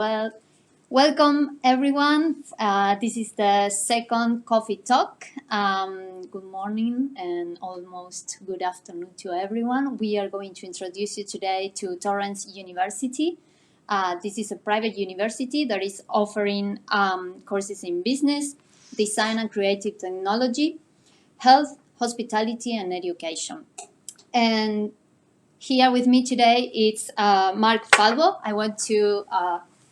Well, welcome everyone. This is the second coffee talk. Good morning and almost good afternoon to everyone. We are going to introduce you today to Torrens University. This is a private university that is offering courses in business, design and creative technology, health, hospitality, and education. And here with me today it's Mark Falvo. I want to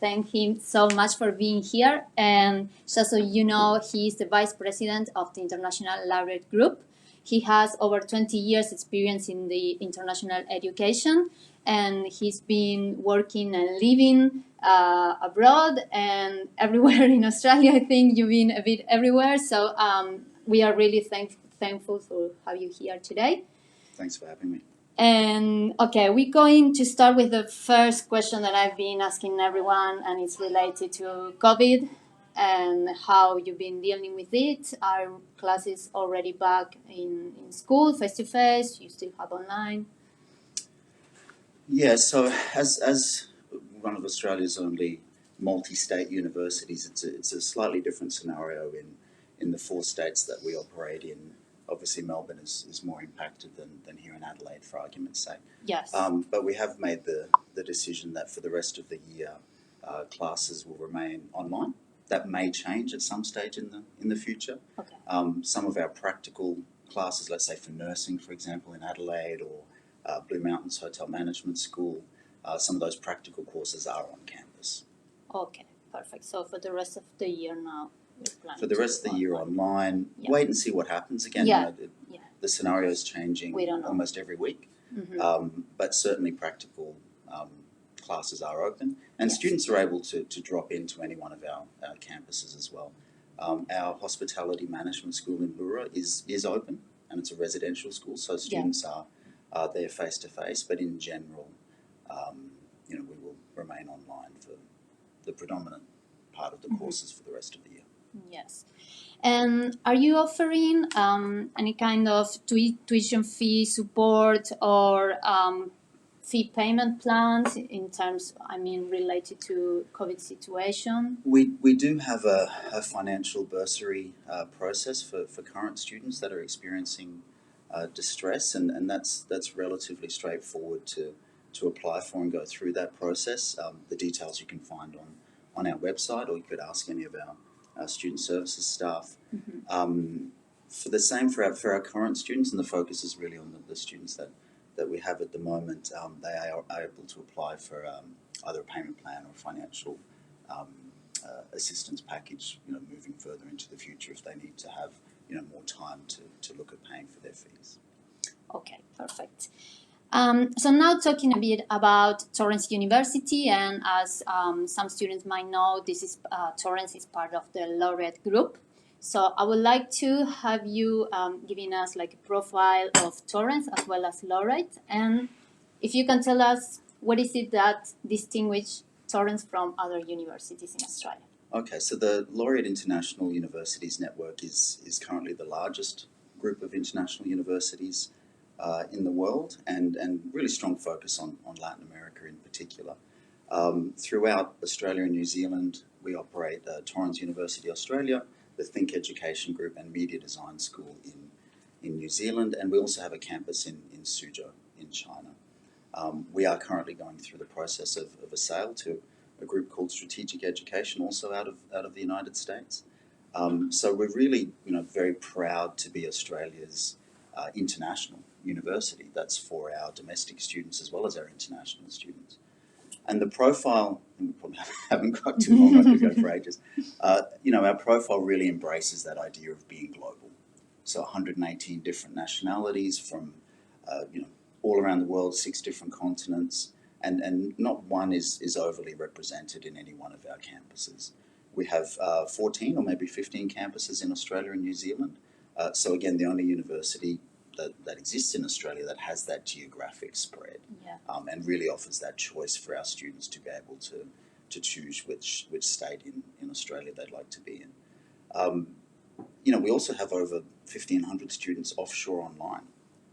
thank him so much for being here. And just so you know, he is the Vice President of the International Laureate Group. He has over 20 years experience in the international education, and he's been working and living abroad and everywhere in Australia. I think you've been a bit everywhere. So we are really thankful for having you here today. Thanks for having me. And okay, we're going to start with the first question that I've been asking everyone, and it's related to COVID and how you've been dealing with it. Are classes already back in school, face to face? You still have online? Yeah, so as one of Australia's only multi-state universities, it's a slightly different scenario in the 4 states that we operate in. Obviously, Melbourne is more impacted than here in Adelaide, for argument's sake. Yes. But we have made the decision that for the rest of the year, classes will remain online. That may change at some stage in the future. Okay. Some of our practical classes, let's say for nursing, for example, in Adelaide, or Blue Mountains Hotel Management School, some of those practical courses are on campus. Okay, perfect. So for the rest of the year now, you're planning for the rest of the year online. Yeah. Wait and see what happens. Again, Yeah. The scenario is changing almost every week. Mm-hmm. But certainly practical classes are open, and students are able to drop into any one of our campuses as well. Our hospitality management school in LAUREATE is open, and it's a residential school, so students are there face to face. But in general, we will remain online for the predominant part of the courses for the rest of the year. Yes. And are you offering any kind of tuition fee support or fee payment plans in terms, related to COVID situation? We do have a financial bursary process for current students that are experiencing distress, and that's relatively straightforward to apply for and go through that process. The details you can find on our website, or you could ask any of our student services staff. Mm-hmm. For the same for our current students, and the focus is really on the students that we have at the moment. They are able to apply for either a payment plan or a financial assistance package, moving further into the future if they need to have more time to look at paying for their fees. Okay, perfect. So now talking a bit about Torrens University, and as some students might know, this is Torrens is part of the Laureate Group. So I would like to have you giving us like a profile of Torrens as well as Laureate, and if you can tell us what is it that distinguishes Torrens from other universities in Australia. Okay, so the Laureate International Universities network is currently the largest group of international universities in the world, and really strong focus on Latin America in particular. Throughout Australia and New Zealand, we operate Torrens University Australia, the Think Education Group, and Media Design School in New Zealand, and we also have a campus in Suzhou in China. We are currently going through the process of a sale to a group called Strategic Education, also out of the United States. So we're really very proud to be Australia's international university. That's for our domestic students as well as our international students. And the profile, and we probably haven't got too long, I could go for ages, our profile really embraces that idea of being global. So 118 different nationalities from, all around the world, 6 different continents, and not one is overly represented in any one of our campuses. We have 14 or maybe 15 campuses in Australia and New Zealand. So again, the only university that exists in Australia that has that geographic spread, and really offers that choice for our students to be able to choose which state in Australia they'd like to be in. We also have over 1,500 students offshore online,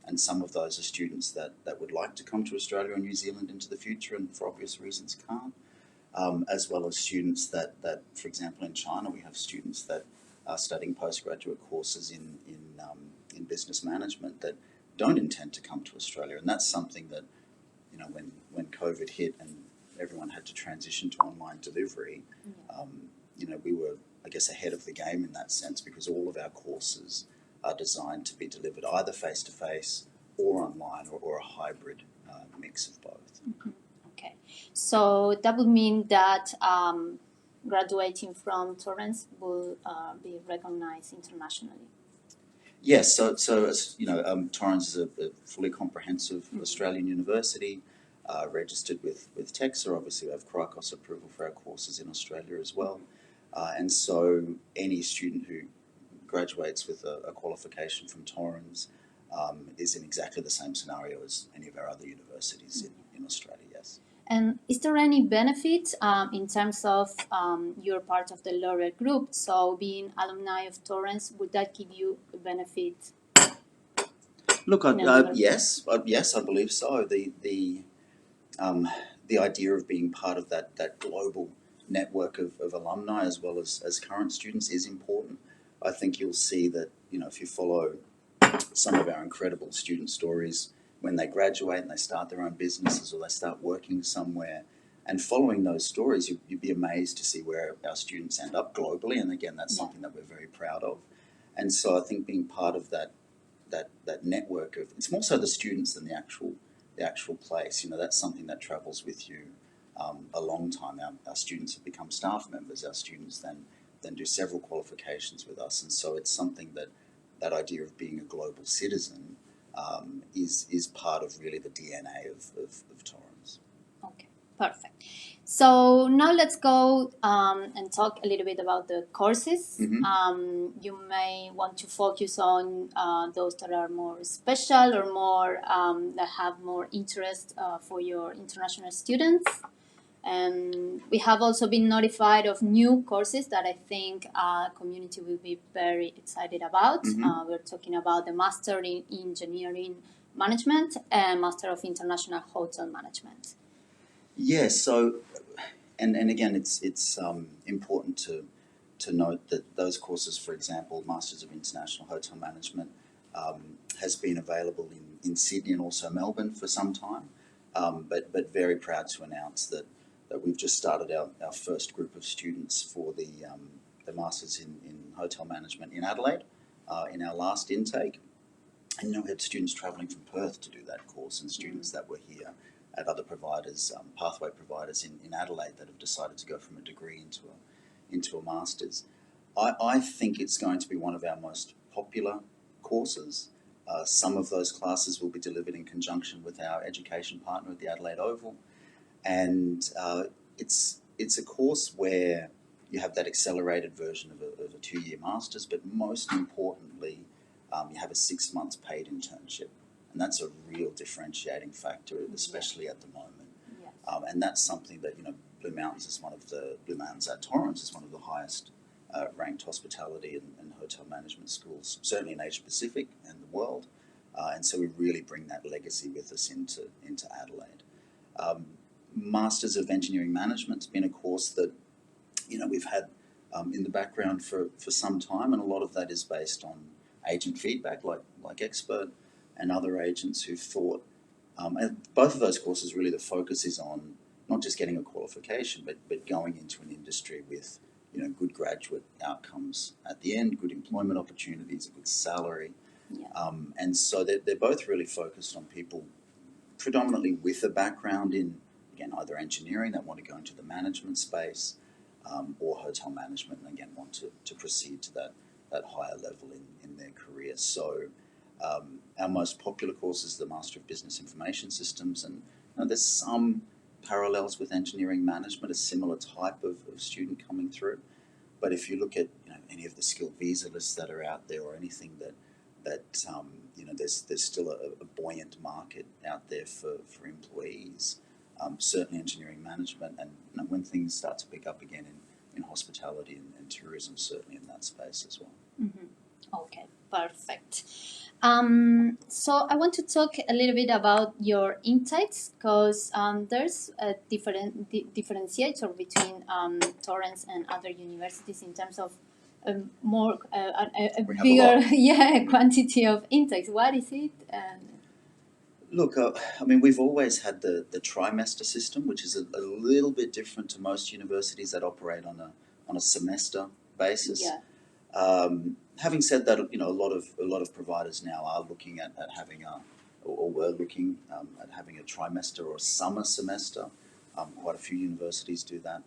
and some of those are students that would like to come to Australia or New Zealand into the future and for obvious reasons can't. as well as students that, for example, in China, we have students that are studying postgraduate courses in business management that don't intend to come to Australia. And that's something that, when COVID hit and everyone had to transition to online delivery, we were, I guess, ahead of the game in that sense, because all of our courses are designed to be delivered either face-to-face or online, or a hybrid mix of both. Mm-hmm. Okay, so that would mean that graduating from Torrens will be recognized internationally. Yes, so Torrens is a fully comprehensive Australian university, registered with TEXA. Obviously, we have CRICOS approval for our courses in Australia as well. And so any student who graduates with a qualification from Torrens is in exactly the same scenario as any of our other universities in Australia, yes. And is there any benefit in terms of you're part of the laureate group, so being alumni of Torrens, would that give you a benefit? Look, yes, I believe so. The idea of being part of that global network of alumni as well as current students is important. I think you'll see that, if you follow some of our incredible student stories, when they graduate and they start their own businesses or they start working somewhere, and following those stories, you'd be amazed to see where our students end up globally. And again, that's something that we're very proud of. And so I think being part of that network of, it's more so the students than the actual place. That's something that travels with you a long time. Our students have become staff members. Our students then do several qualifications with us, and so it's something that idea of being a global citizen is part of really the DNA of Torrens. Okay, perfect. So now let's go and talk a little bit about the courses. Mm-hmm. You may want to focus on those that are more special or more that have more interest for your international students. And we have also been notified of new courses that I think community will be very excited about. Mm-hmm. We're talking about the Master in Engineering Management and Master of International Hotel Management. Yes, so, and again, it's important to note that those courses, for example, Masters of International Hotel Management, has been available in Sydney and also Melbourne for some time, but very proud to announce that we've just started our first group of students for the Masters in Hotel Management in Adelaide in our last intake. And we had students travelling from Perth to do that course, and students that were here at other providers, pathway providers in Adelaide, that have decided to go from a degree into a master's. I think it's going to be one of our most popular courses. Some of those classes will be delivered in conjunction with our education partner at the Adelaide Oval, and it's a course where you have that accelerated version of a 2-year master's, but most importantly, you have a 6 months paid internship. And that's a real differentiating factor, especially at the moment. Yes. And that's something that, Blue Mountains at Torrens is one of the highest ranked hospitality and hotel management schools, certainly in Asia Pacific and the world. And so we really bring that legacy with us into Adelaide. Masters of Engineering Management's been a course that, we've had in the background for some time, and a lot of that is based on agent feedback, like Expert and other agents who've thought, and both of those courses, really the focus is on not just getting a qualification, but going into an industry with, good graduate outcomes at the end, good employment opportunities, a good salary. Yeah. And so they're both really focused on people predominantly with a background in, again, either engineering, that want to go into the management space, or hotel management, and again want to proceed to that higher level in their career. So our most popular course is the Master of Business Information Systems, and there's some parallels with engineering management, a similar type of student coming through. But if you look at any of the skilled visa lists that are out there, or anything that there's still a buoyant market out there for employees. Certainly engineering management, and when things start to pick up again in hospitality and tourism, certainly in that space as well. Mm-hmm. Okay, Perfect. So I want to talk a little bit about your intakes because there's a differentiator between Torrens and other universities in terms of more a We have a bigger lot. quantity of intakes. What is it? Look, I mean, we've always had the trimester system, which is a little bit different to most universities that operate on a semester basis. Yeah. Having said that, you know, a lot of providers now are looking at having or were looking at having a trimester or a summer semester. Quite a few universities do that.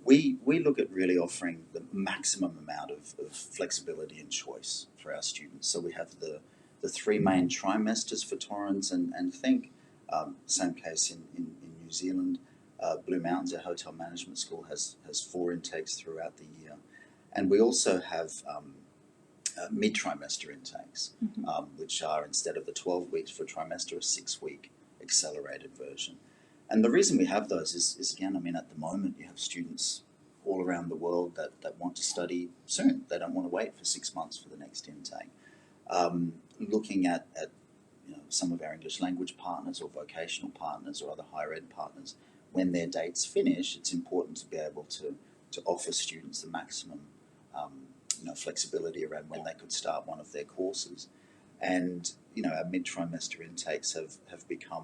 We look at really offering the maximum amount of flexibility and choice for our students. So we have the three main trimesters for Torrens and Think. Same case in New Zealand. Blue Mountains, our hotel management school, has 4 intakes throughout the year. And we also have mid-trimester intakes, which are, instead of the 12 weeks for a trimester, a 6-week accelerated version. And the reason we have those is again, I mean, at the moment you have students all around the world that want to study soon. They don't want to wait for 6 months for the next intake. Looking at you know, some of our English language partners or vocational partners or other higher ed partners, when their dates finish, it's important to be able to offer students the maximum you know, flexibility around when they could start one of their courses. And you know, our mid-trimester intakes have become,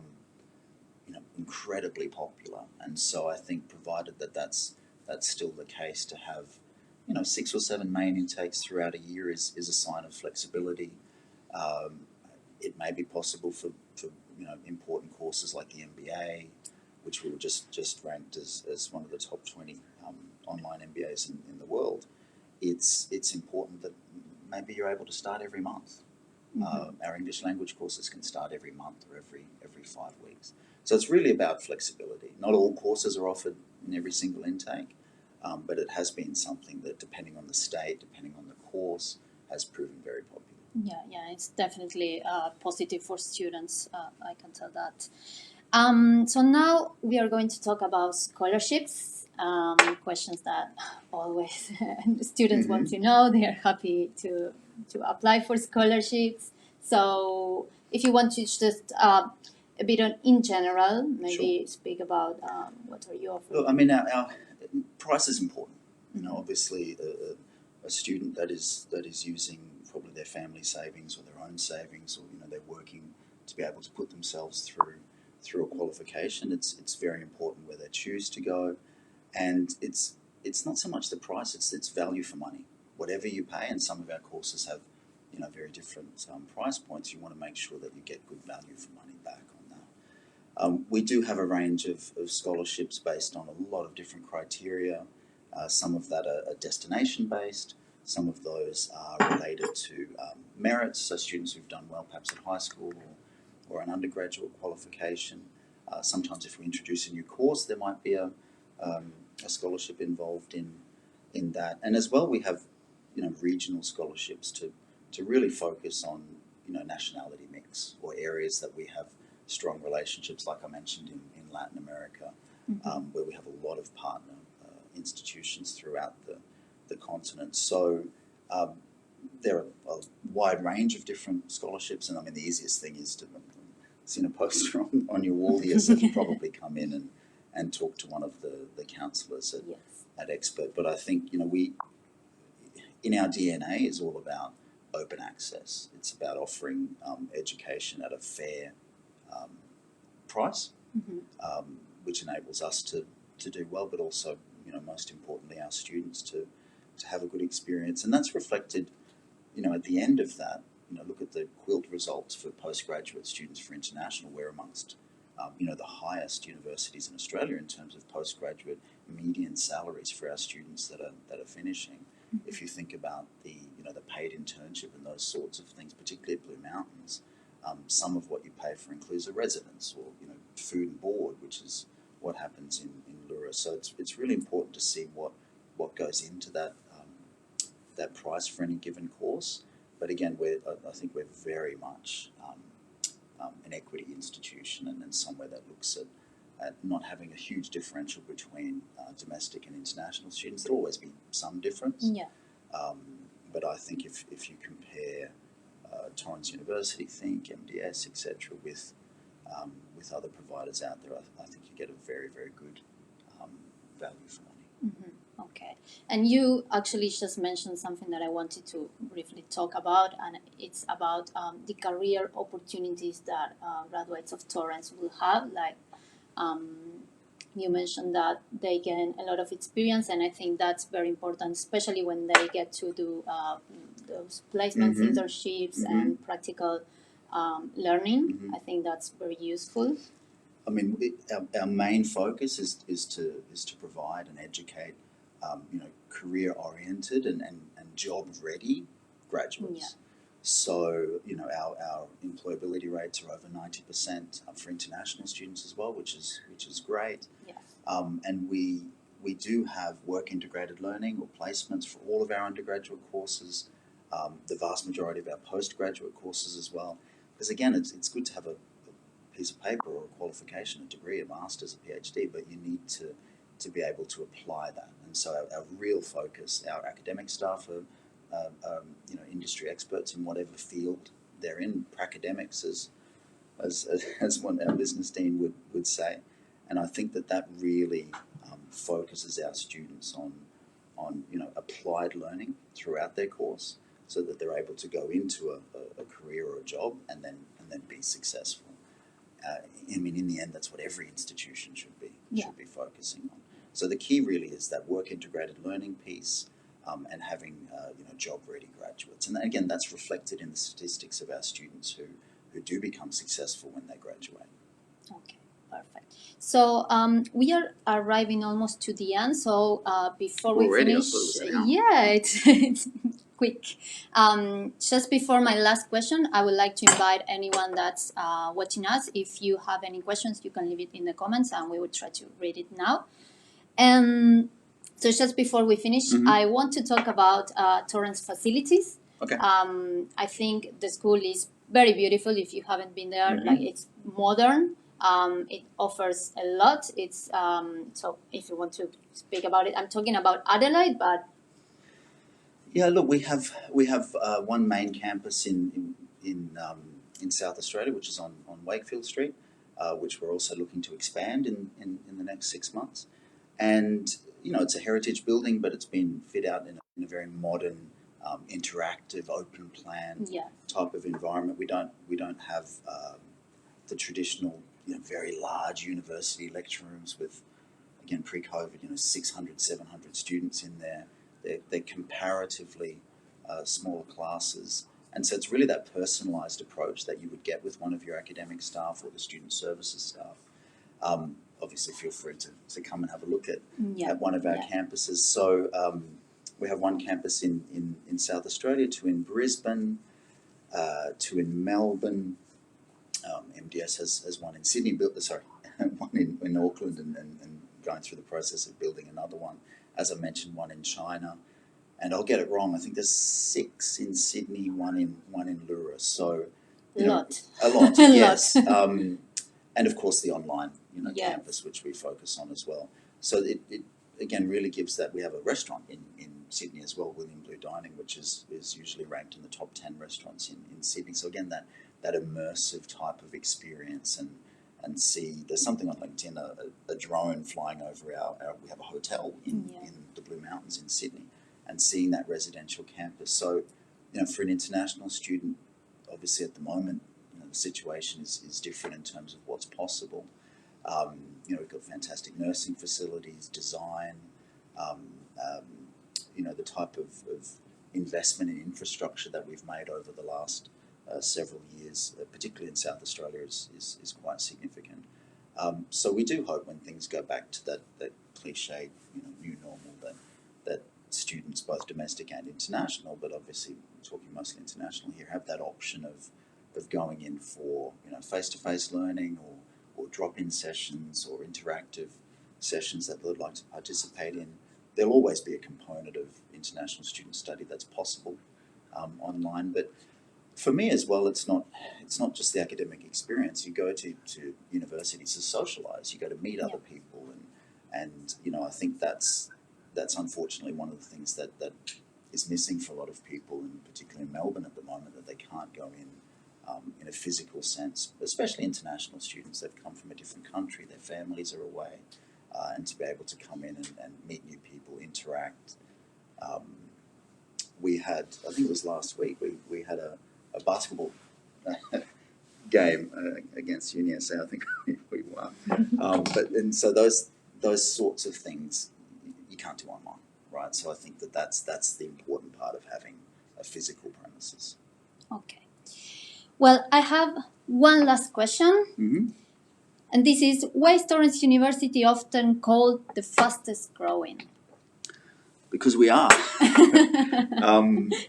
you know, incredibly popular. And so I think, provided that that's still the case, to have, you know, 6 or 7 main intakes throughout a year is a sign of flexibility. It may be possible for you know, important courses like the MBA, which we were just ranked as one of the top 20 online MBAs in the world. It's important that maybe you're able to start every month. Our English language courses can start every month or every 5 weeks. So it's really about flexibility. Not all courses are offered in every single intake, but it has been something that, depending on the state, depending on the course, has proven very popular. Yeah, it's definitely positive for students. I can tell that. So now we are going to talk about scholarships. Questions that always students want to know. They are happy to apply for scholarships. So if you want to just a bit in general, maybe speak about what are you offering. Look, I mean, our price is important. You know, obviously, a student that is using probably their family savings or their own savings, or you know, they're working to be able to put themselves through a qualification. It's very important where they choose to go, and it's not so much the price; it's value for money. Whatever you pay, and some of our courses have, you know, very different price points. You want to make sure that you get good value for money back on that. We do have a range of scholarships based on a lot of different criteria. Some of that are destination based. Some of those are related to merits, so students who've done well perhaps at high school or an undergraduate qualification. Sometimes if we introduce a new course, there might be a scholarship involved in that. And as well, we have, you know, regional scholarships to really focus on, you know, nationality mix, or areas that we have strong relationships, like I mentioned in Latin America, where we have a lot of partner institutions throughout the continent. So there are a wide range of different scholarships, and I mean, the easiest thing is to see a poster on your wall here, so you probably come in and talk to one of the counsellors at Expert. But I think, you know, we, in our DNA, is all about open access. It's about offering education at a fair price, which enables us to do well, but also, you know, most importantly, our students to have a good experience. And that's reflected, you know, at the end of that. You know, look at the QUILT results for postgraduate students for international. We're amongst, you know, the highest universities in Australia in terms of postgraduate median salaries for our students that are finishing. If you think about the, you know, the paid internship and those sorts of things, particularly at Blue Mountains, some of what you pay for includes a residence, or, you know, food and board, which is what happens in LAUREATE. So it's really important to see what goes into that that price for any given course. But again, I think we're very much an equity institution, and somewhere that looks at not having a huge differential between domestic and international students. There'll always be some difference. Yeah. But I think if you compare Torrens University, Think, MDS, etc., with other providers out there, I think you get a very, very good value for money. Mm-hmm. Okay. And you actually just mentioned something that I wanted to briefly talk about, and it's about the career opportunities that graduates of Torrens will have. Like you mentioned that they gain a lot of experience, and I think that's very important, especially when they get to do those placements, Mm-hmm. internships, Mm-hmm. and practical learning. Mm-hmm. I think that's very useful. I mean, our main focus is to provide and educate, career-oriented and job-ready graduates. Yeah. So, our employability rates are over 90% for international students as well, which is great. Yes. And we do have work-integrated learning or placements for all of our undergraduate courses, the vast majority of our postgraduate courses as well. Because again, it's good to have a piece of paper or a qualification, a degree, a master's, a PhD, but you need to be able to apply that. And so our real focus, our academic staff are industry experts in whatever field they're in, pracademics, as one our business dean would say. And I think that really focuses our students on applied learning throughout their course, so that they're able to go into a career or a job and then be successful. I mean, in the end, that's what every institution should be focusing on. So the key really is that work-integrated learning piece, and having job-ready graduates. And again, that's reflected in the statistics of our students who do become successful when they graduate. Okay, perfect. So we are arriving almost to the end. So before we Already? finish, I thought it was an hour. yeah, it's quick. Just before my last question, I would like to invite anyone that's watching us. If you have any questions, you can leave it in the comments, and we will try to read it now. And so just before we finish, I want to talk about Torrens facilities. Okay. I think the school is very beautiful. If you haven't been there, like it's modern. It offers a lot. It's so if you want to speak about it, I'm talking about Adelaide, but yeah, look, we have one main campus in South Australia, which is on Wakefield Street, which we're also looking to expand in the next 6 months. And it's a heritage building, but it's been fit out in a very modern, interactive, open plan type of environment. We don't have the traditional, very large university lecture rooms with, again, pre-COVID, 600, 700 students in there. They're comparatively smaller classes. And so it's really that personalised approach that you would get with one of your academic staff or the student services staff. Obviously, feel free to come and have a look at one of our campuses. So we have one campus in South Australia, two in Brisbane, two in Melbourne. MDS has one in Sydney, one in Auckland, and going through the process of building another one. As I mentioned, one in China. And I'll get it wrong, I think there's 6 in Sydney, one in Lura. So a lot, yes. And of course the online campus, which we focus on as well. So it again really gives that. We have a restaurant in Sydney as well, William Blue Dining, which is usually ranked in the top 10 restaurants in Sydney. So again, that immersive type of experience, and see, there's something on LinkedIn, a drone flying over we have a hotel in the Blue Mountains in Sydney, and seeing that residential campus. So for an international student, obviously at the moment, the situation is different in terms of what's possible. We've got fantastic nursing facilities, design, the type of investment in infrastructure that we've made over the last several years, particularly in South Australia, is quite significant. So we do hope, when things go back to that cliched new normal, that students, both domestic and international, but obviously talking mostly international here, have that option of going in for face-to-face learning or drop-in sessions or interactive sessions that they'd like to participate in. There'll always be a component of international student study that's possible online, but for me as well, it's not just the academic experience. You go to universities to socialise. You go to meet other people, and I think that's unfortunately one of the things that is missing for a lot of people, and particularly in Melbourne at the moment, that they can't go in a physical sense, especially international students. They've come from a different country, their families are away, and to be able to come in and meet new people, interact. We had, I think it was last week, we had a basketball game against UniSA. I think we won. So those sorts of things you can't do online, right? So I think that's the important part of having a physical premises. Okay. Well, I have one last question. Mm-hmm. And this is, why is Torrens University often called the fastest growing? Because we are.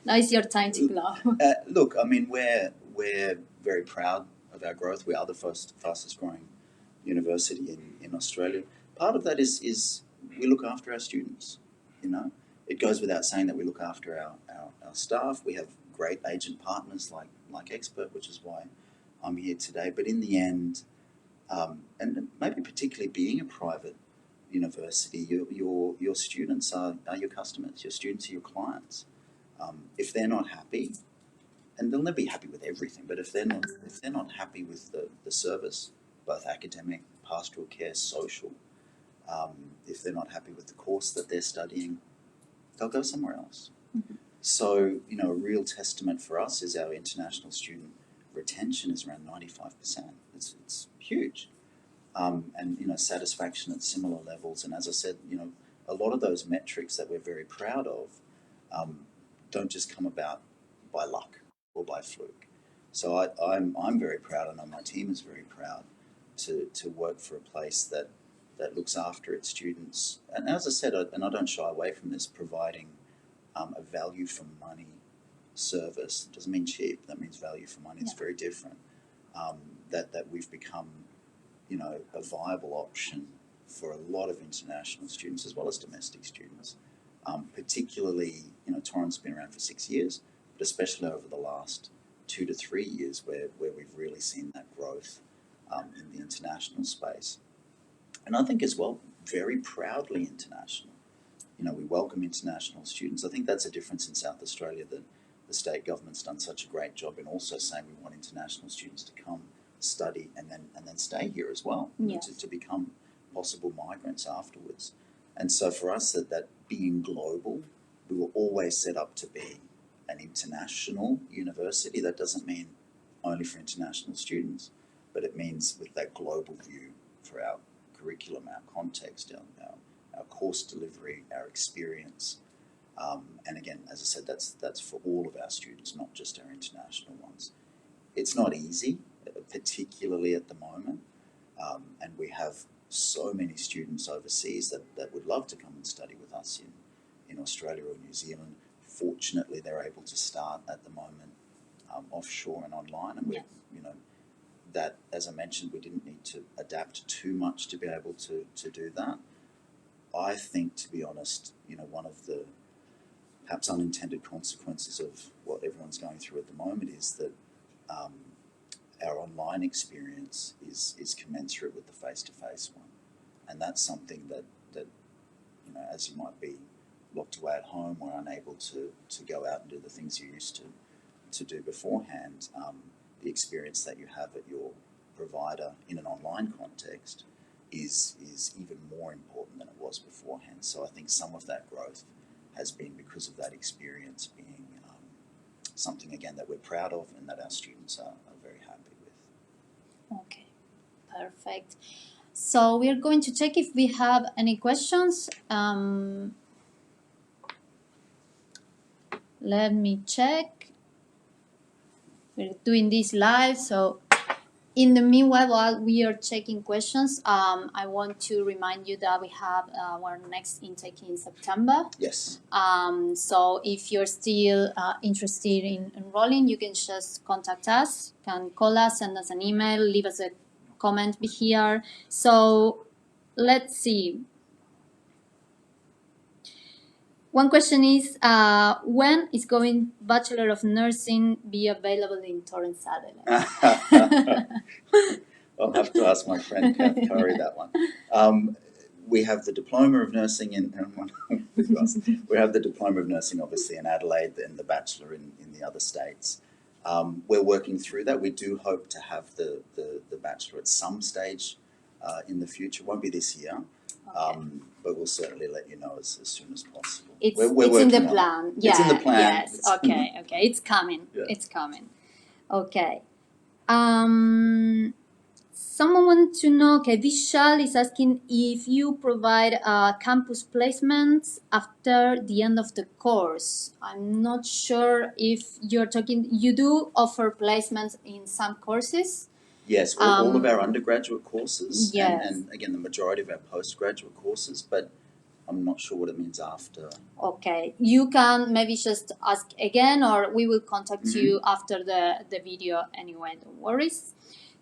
Now is your time to glow. Look, I mean, we're very proud of our growth. We are the fastest growing university in Australia. Part of that is we look after our students. You know, it goes without saying that we look after our staff. We have great agent partners like Expert, which is why I'm here today. But in the end, and maybe particularly being a private university, your students are your customers. Your students are your clients. If they're not happy, and they'll never be happy with everything, but if they're not happy with the service, both academic, pastoral care, social, if they're not happy with the course that they're studying, they'll go somewhere else. Mm-hmm. So, you know, a real testament for us is our international student retention is around 95%. It's huge. And, you know, satisfaction at similar levels. And as I said, you know, a lot of those metrics that we're very proud of don't just come about by luck or by fluke. So I'm very proud, and I know my team is very proud to work for a place that looks after its students. And as I said, and I don't shy away from this, providing a value for money service. It doesn't mean cheap, that means value for money. It's very different. That we've become, you know, a viable option for a lot of international students as well as domestic students. Particularly, you know, Torrens has been around for 6 years, but especially over the last 2 to 3 years where we've really seen that growth in the international space. And I think as well, very proudly international. You know, we welcome international students. I think that's a difference in South Australia, that the state government's done such a great job in also saying we want international students to come study and then stay here as well, yes. to become possible migrants afterwards. And so for us, that being global, we were always set up to be an international university. That doesn't mean only for international students, but it means with that global view for our curriculum, our context, our course delivery, our experience. And again, as I said, that's for all of our students, not just our international ones. It's not easy, particularly at the moment, and we have so many students overseas that would love to come and study with us in Australia or New Zealand. Fortunately, they're able to start at the moment offshore and online, and you know, that, as I mentioned, we didn't need to adapt too much to be able to do that. I think, to be honest, you know, one of the perhaps unintended consequences of what everyone's going through at the moment is that our online experience is commensurate with the face-to-face one, and that's something that you know, as you might be locked away at home or unable to go out and do the things you used to do beforehand, the experience that you have at your provider in an online context is even more important than it was beforehand. So I think some of that growth has been because of that experience being something, again, that we're proud of and that our students are very happy with. Okay, perfect. So we are going to check if we have any questions. Let me check. We're doing this live, so in the meanwhile, while we are checking questions, I want to remind you that we have our next intake in September. Yes. So if you're still interested in enrolling, you can just contact us, can call us, send us an email, leave us a comment here. So let's see. One question is, when is going Bachelor of Nursing be available in Torrens, Adelaide? I'll have to ask my friend Kath Curry that one. we have the diploma of nursing we have the diploma of nursing obviously in Adelaide and the bachelor in the other states. We're working through that. We do hope to have the bachelor at some stage in the future. Won't be this year, Okay. but we'll certainly let you know as soon as possible. It's We're in the working on it. plan. Yeah, It's in the plan. yes. Okay, okay. It's coming. Yeah. It's coming. Okay. Someone wants to know, okay, Vishal is asking if you provide campus placements after the end of the course. I'm not sure if you're talking, you do offer placements in some courses? Yes, all of our undergraduate courses yes. and again, the majority of our postgraduate courses, but I'm not sure what it means after. Okay, you can maybe just ask again, or we will contact you after the video anyway, don't worry.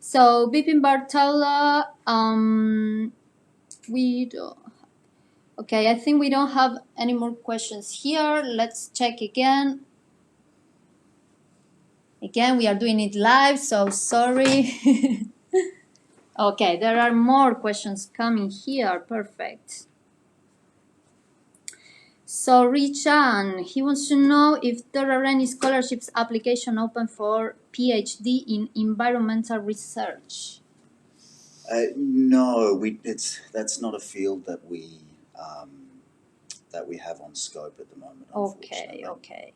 So, Bipin Bartella, we don't. Okay, I think we don't have any more questions here. Let's check again. Again, we are doing it live, so sorry. Okay, there are more questions coming here. Perfect. So Richan, he wants to know if there are any scholarships application open for PhD in environmental research. No, that's not a field that we have on scope at the moment. Okay, okay.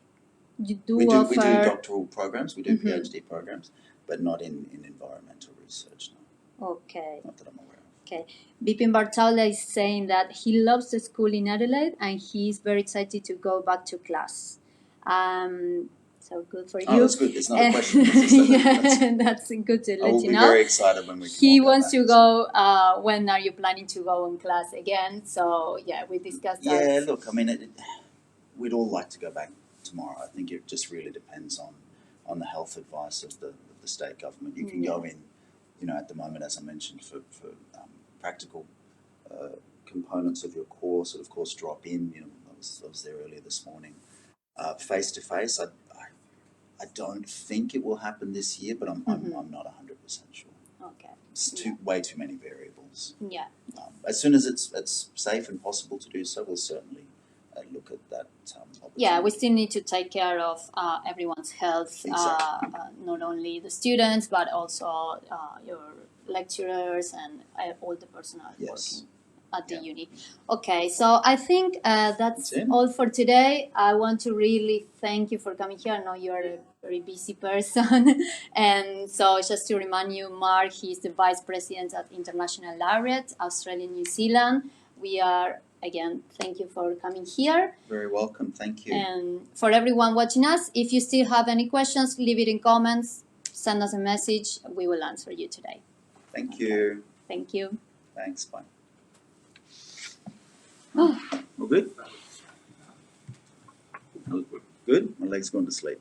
You do we offer... do doctoral programs, we do PhD programs, but not in environmental research. No. Okay. Not that I'm aware of. Okay. Bipin Bartala is saying that he loves the school in Adelaide and he's very excited to go back to class. So good for you. Oh, that's good. It's not a question. That's good to let you know. I will be very excited when we can He all go wants back to go, when are you planning to go in class again? So, yeah, we discussed that. Yeah, look, I mean, we'd all like to go back tomorrow. I think it just really depends on the health advice of the state government. You can go in, you know, at the moment, as I mentioned, for practical components of your course, and of course drop in. You know, I was there earlier this morning. Face to face, I don't think it will happen this year, but I'm not 100% sure. Okay. It's way too many variables. Yeah. As soon as it's safe and possible to do so, we'll certainly look at that. Yeah, we still need to take care of everyone's health, Exactly. not only the students, but also your lecturers and all the personnel working at the uni. Okay, so I think that's all for today. I want to really thank you for coming here. I know you're a very busy person. And so just to remind you, Mark, he's the Vice President at International Laureate, Australia, New Zealand. We are, again, thank you for coming here. Very welcome, thank you. And for everyone watching us, if you still have any questions, leave it in comments, send us a message. We will answer you today. Thank you. Thank you. Thanks, bye. Oh. All good? Good? My leg's gone to sleep.